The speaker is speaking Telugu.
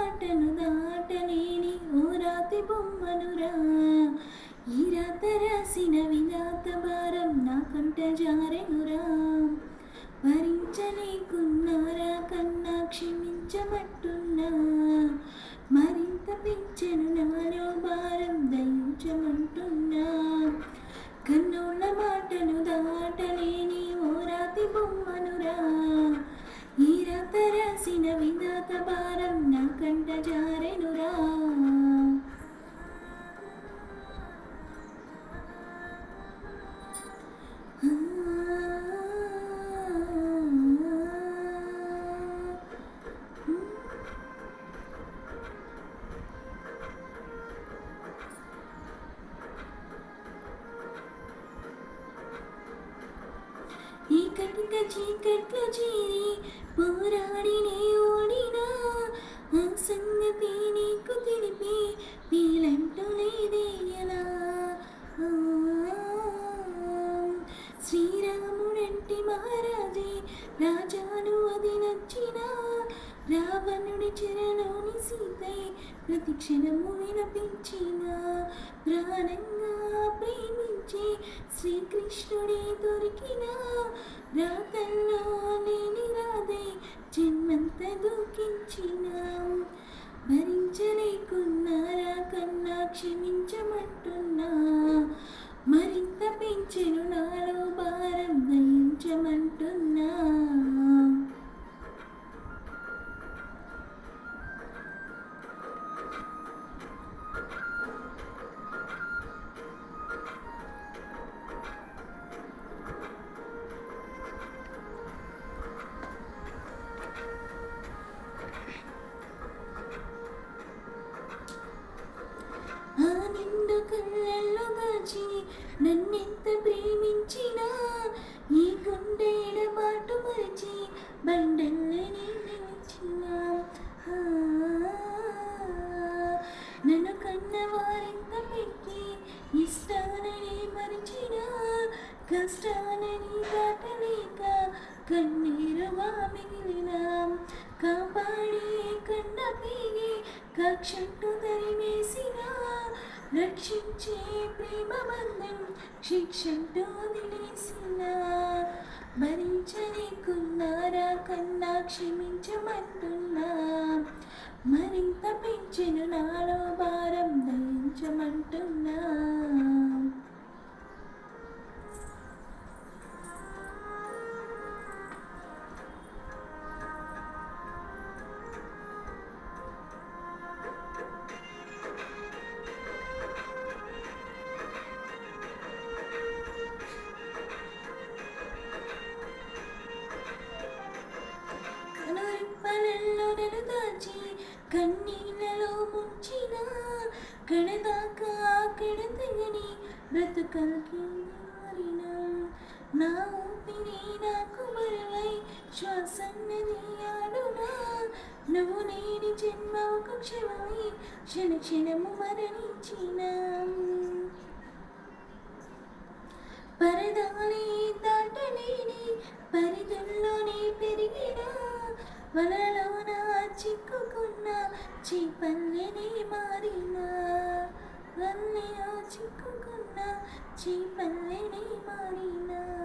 మాటను దాటలేని ఓ రాతి బొమ్మనురా. ఈ రాత రాసిన విధాత భారం నా కంట జారెనురా. భరించలేకున్నారా కన్నా క్షమించమంటున్నా. మరింత పెంచెను నాలో భారం దయించమంటున్నా. కన్నోళ్ళ మాటను దాటలేని ఓ రాతి బొమ్మనురా. ఈ రాత రాసిన విధాత భారం నా కంట జారెనురా. ఈ కటిక చీకట్లో చేరి పోరాడినే ఓడినా. ఆ సంగతి నీకు తెలిపి వీలంటూ లేదేయలా. శ్రీరాముడంటి మహారాజే రాజాను అది నచ్చిన. రావణుడి చెరలోని సీతై ప్రతి క్షణము వినిపించిన. ప్రాణంగా ప్రేమించే శ్రీకృష్ణుడే దొరికిన. రాతల్లో లేని రాధే జన్మంత దూకించిన. భరించలేకున్నారా కన్నా క్షమించమంటున్నా. మరింత పెంచెను నాలో భారం దయించమంటున్నా. ఆ నిండు కళ్ళల్లో దాచి నన్నెంత ప్రేమించినా. ఈ గుండె ఎడబాటు మరిచి బండల్లే నిలిచిన. నన్ను కన్న వారెంత పెట్టి ఇష్టాలని మరిచిన. కష్టాలని దాటలేక కన్నీరుగా మిగిలిన. కాపాడి కన్న పీగి కక్షంటూ తరిమేసిన. రక్షించే ప్రేమ బంధం శిక్షంటూ వదిలేసిన. భరించలేకున్నారా కన్నా క్షమించమంటున్నా. మరింత పెంచెను నాలో భారం దయించమంటున్నా. కనురెప్పలలో నన్ను దాచి కన్నీళ్ళలో ముంచిన. కడదాకా కడతగని బ్రతుకల్కి మారిన. నా ఊపిరి నాకు బరువై శ్వాసన్నది ఆడునా. నువ్వు లేని జన్మ ఒక క్షణమై క్షణ క్షణము మరణించిన. పరదాలే దాటలేని పరిధుల్లోనే పెరిగిన. వలలోన చిక్కుకున్న చీపల్లెనే మారిన. వలలో చిక్కుకున్న చీపల్లెనే మారిన.